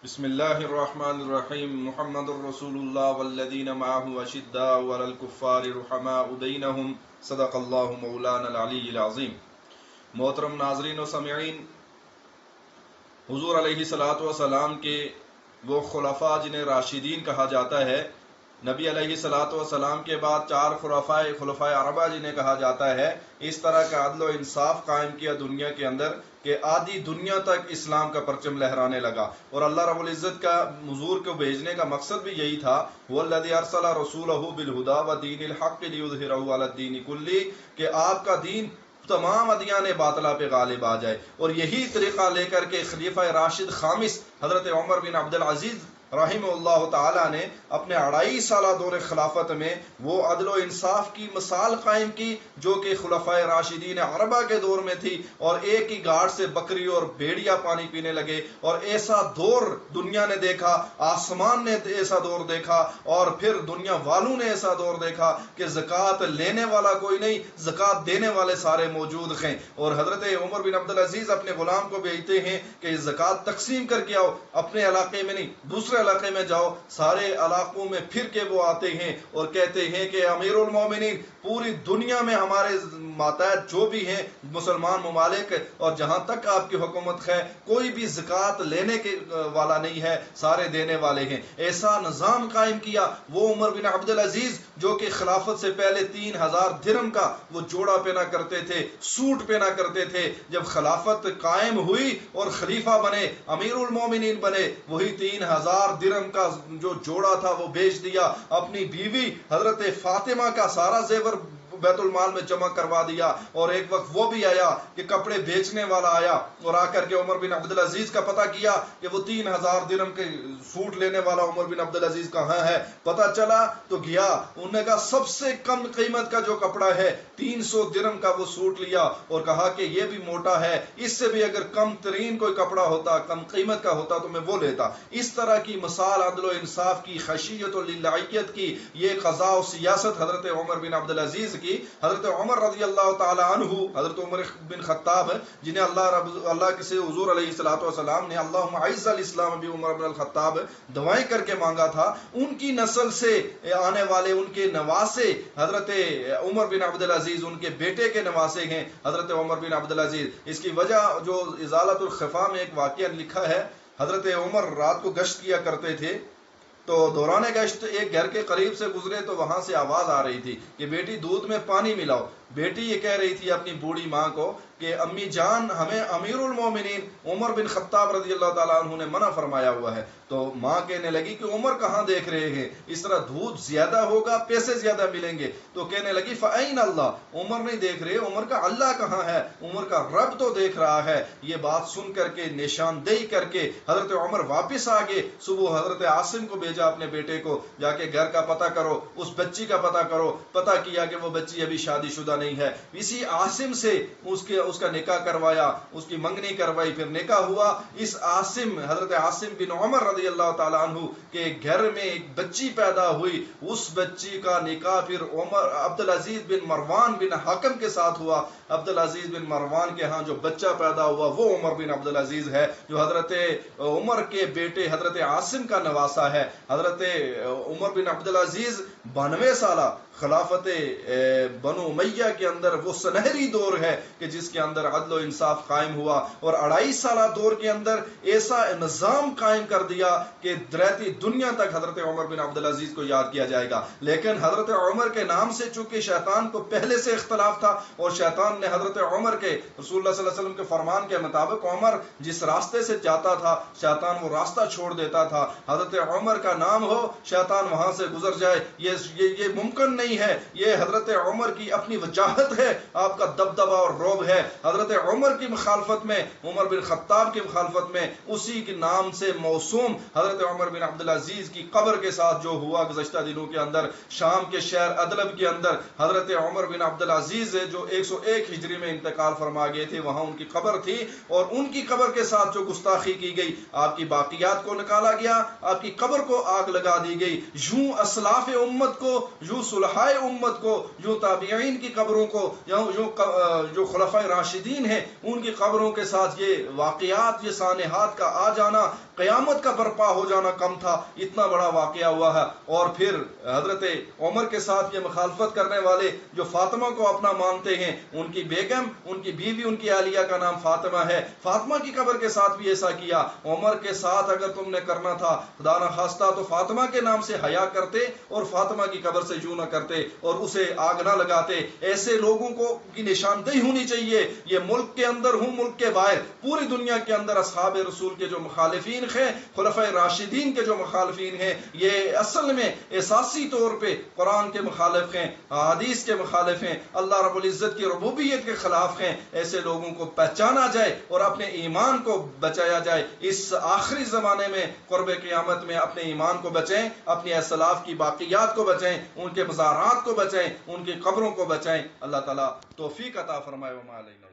بسم اللہ الرحمن الرحیم محمد الرسول اللہ والذین معه اشداء علی الکفار رحماء بینہم صدق اللہ مولانا العلی العظیم۔ محترم ناظرین و سامعین، حضور علیہ الصلوۃ والسلام کے وہ خلفاء جنہیں راشدین کہا جاتا ہے، نبی علیہ الصلوۃ والسلام کے بعد چار خلفائے اربعہ جنہیں کہا جاتا ہے، اس طرح کا عدل و انصاف قائم کیا دنیا کے اندر کہ آدھی دنیا تک اسلام کا پرچم لہرانے لگا۔ اور اللہ رب العزت کا حضور کو بھیجنے کا مقصد بھی یہی تھا، وَالَّذِي أَرْسَلَ رَسُولَهُ بِالْهُدَى وَدِينِ الْحَقِّ لِيُظْهِرَهُ عَلَى الدِّينِ كُلِّهِ کہ آپ کا دین تمام ادیان باطلہ پہ غالب آ جائے۔ اور یہی طریقہ لے کر کے خلیفہ راشد خامس حضرت عمر بن عبدالعزیز رحمہ اللہ تعالی نے اپنے 2.5 سالہ دور خلافت میں وہ عدل و انصاف کی مثال قائم کی جو کہ خلفائے راشدین اربعہ کے دور میں تھی، اور ایک ہی گاڑ سے بکری اور بھیڑیا پانی پینے لگے۔ اور ایسا دور دنیا نے دیکھا، آسمان نے ایسا دور دیکھا، اور پھر دنیا والوں نے ایسا دور دیکھا کہ زکوٰۃ لینے والا کوئی نہیں، زکوٰۃ دینے والے سارے موجود ہیں۔ اور حضرت عمر بن عبدالعزیز اپنے غلام کو بھیجتے ہیں کہ زکوٰۃ تقسیم کر کے آؤ، اپنے علاقے میں نہیں دوسرے علاقے میں جاؤ۔ سارے علاقوں میں پھر کے وہ آتے ہیں اور کہتے ہیں کہ امیر المومنین، پوری دنیا میں ہمارے ماتحت جو بھی ہیں مسلمان ممالک، اور جہاں تک آپ کی حکومت ہے، کوئی بھی زکوٰۃ لینے کے والا نہیں ہے، سارے دینے والے ہیں۔ ایسا نظام قائم کیا وہ عمر بن عبدالعزیز جو کہ خلافت سے پہلے 3000 درہم کا وہ جوڑا پہنا کرتے تھے، سوٹ پہنا کرتے تھے۔ جب خلافت قائم ہوئی اور خلیفہ بنے، امیر المومنین بنے، وہی 3000 درہم کا جو جوڑا تھا وہ بیچ دیا، اپنی بیوی حضرت فاطمہ کا سارا زیور بیت المال میں جمع کروا دیا۔ اور ایک وقت وہ بھی آیا کہ کپڑے بیچنے والا آیا اور آ کر کے عمر بن عبدالعزیز کا پتہ کیا کہ وہ 3000 درہم کے سوٹ لینے والا عمر بن عبدالعزیز کہاں ہے۔ پتہ چلا تو گیا، انہوں نے کہا سب سے کم قیمت کا جو کپڑا ہے 300 درہم کا وہ سوٹ لیا، اور کہا کہ یہ بھی موٹا ہے، اس سے بھی اگر کم ترین کوئی کپڑا ہوتا، کم قیمت کا ہوتا تو میں وہ لیتا۔ اس طرح کی مثال عدل و انصاف کی، خشیت و للہیت کی، یہ قضاء و سیاست حضرت عمر بن عبدالعزیز کی۔ حضرت عمر رضی اللہ تعالی عنہ، حضرت عمر بن خطاب جنہیں اللہ کے سے حضور علیہ الصلوۃ والسلام نے اللہم اعز الاسلام بعمر بن الخطاب دعائیں کر کے مانگا تھا، ان کی نسل سے آنے والے ان کے نواسے حضرت عمر بن عبدالعزیز، ان کے بیٹے کے نواسے ہیں حضرت عمر بن عبدالعزیز۔ اس کی وجہ جو ازالۃ الخفا میں ایک واقعہ لکھا ہے، حضرت عمر رات کو گشت کیا کرتے تھے، تو دوران گشت ایک گھر کے قریب سے گزرے تو وہاں سے آواز آ رہی تھی کہ بیٹی دودھ میں پانی ملاؤ۔ بیٹی یہ کہہ رہی تھی اپنی بوڑھی ماں کو کہ امی جان، ہمیں امیر المومنین عمر بن خطاب رضی اللہ تعالیٰ عنہ نے منع فرمایا ہوا ہے۔ تو ماں کہنے لگی کہ عمر کہاں دیکھ رہے ہیں، اس طرح دودھ زیادہ ہوگا، پیسے زیادہ ملیں گے۔ تو کہنے لگی فَأَيْنَ اللَّهُ، عمر نہیں دیکھ رہے، عمر کا اللہ کہاں ہے، عمر کا رب تو دیکھ رہا ہے۔ یہ بات سن کر کے نشاندہی کر کے حضرت عمر واپس آگے، صبح حضرت عاصم کو بھیجا اپنے بیٹے کو، جا کے گھر کا پتہ کرو، اس بچی کا پتہ کرو۔ پتہ کیا کہ وہ بچی ابھی شادی شدہ نہیں ہے۔ اسی عاصم سے اس کا نکاح کروایا، اس کی منگنی کروائی، پھر نکاح ہوا۔ اس عاصم، حضرت عاصم بن عمر رضی اللہ تعالیٰ عنہ کے گھر میں ایک بچی پیدا ہوئی، اس بچی کا نکاح پھر عبدالعزیز بن مروان بن حکم کے ساتھ ہوا۔ عبدالعزیز بن مروان کے ہاں جو بچہ پیدا ہوا وہ عمر بن عبدالعزیز ہے، جو حضرت عمر کے بیٹے حضرت عاصم کا نواسا ہے۔ حضرت عمر بن عبدالعزیز 92 سالہ خلافت بنو امیہ کے اندر وہ سنہری دور ہے کہ جس کے اندر عدل و انصاف قائم ہوا، اور 2.5 سالہ دور کے اندر ایسا نظام قائم کر دیا کہ رہتی دنیا تک حضرت عمر بن عبدالعزیز کو یاد کیا جائے گا۔ لیکن حضرت عمر کے نام سے چونکہ شیطان کو پہلے سے اختلاف تھا، اور شیطان نے حضرت عمر کے رسول اللہ صلی اللہ علیہ وسلم کے فرمان کے مطابق عمر جس راستے سے جاتا تھا شیطان وہ راستہ چھوڑ دیتا تھا۔ حضرت عمر کا نام ہو، شیطان وہاں سے گزر جائے، یہ ممکن نہیں ہے۔ یہ حضرت عمر کی اپنی وجاہت ہے، آپ کا دبدبہ اور روب ہے۔ حضرت عمر کی مخالفت میں، عمر بن خطاب کی مخالفت میں، اسی کے نام سے موسوم حضرت عمر بن عبدالعزیز کی قبر کے ساتھ جو ہوا گزشتہ دنوں کے اندر شام کے شہر ادلب کے اندر، حضرت عمر بن عبدالعزیز جو 101 ہجری میں انتقال فرما گئے تھے، وہاں ان کی قبر تھی، اور ان کی قبر کے ساتھ جو گستاخی کی گئی، آپ کی باقیات کو نکالا گیا، آپ کی قبر کو آگ لگا دی گئی۔ یوں اسلاف امت کو، یوں صلحائے امت کو، یوں تابعین کی قبروں کو، یوں جو خلفائے راشدین ہیں ان کی قبروں کے ساتھ یہ واقعات، یہ سانحات کا آ جانا قیامت کا برپا ہو جانا کم تھا، اتنا بڑا واقعہ ہوا ہے۔ اور پھر حضرت عمر کے ساتھ یہ مخالفت کرنے والے جو فاطمہ کو اپنا مانتے ہیں، ان کی بیگم، ان کی بیوی، ان کی اہلیہ کا نام فاطمہ ہے، فاطمہ کی قبر کے ساتھ بھی ایسا کیا۔ عمر کے ساتھ اگر تم نے کرنا تھا خدا نہ خواستہ تو فاطمہ کے نام سے حیا کرتے اور فاطمہ کی قبر سے یوں نہ کرتے اور اسے آگ نہ لگاتے۔ ایسے لوگوں کو کی نشاندہی ہونی چاہیے، یہ ملک کے اندر ہوں ملک کے باہر، پوری دنیا کے اندر اصحاب رسول کے جو مخالفین ہیں، خلفائے راشدین کے جو مخالفین ہیں، یہ اصل میں اساسی طور پہ قرآن کے مخالف ہیں، حدیث کے مخالف ہیں، اللہ رب العزت کی ربوبیت کے خلاف ہیں۔ ایسے لوگوں کو پہچانا جائے اور اپنے ایمان کو بچایا جائے۔ اس آخری زمانے میں قرب قیامت میں اپنے ایمان کو بچائیں، اپنی اسلاف کی باقیات کو بچائیں، ان کے مزارات کو بچائیں، ان کی قبروں کو بچائیں۔ اللہ تعالیٰ توفیق عطا فرمائے۔ وما علینا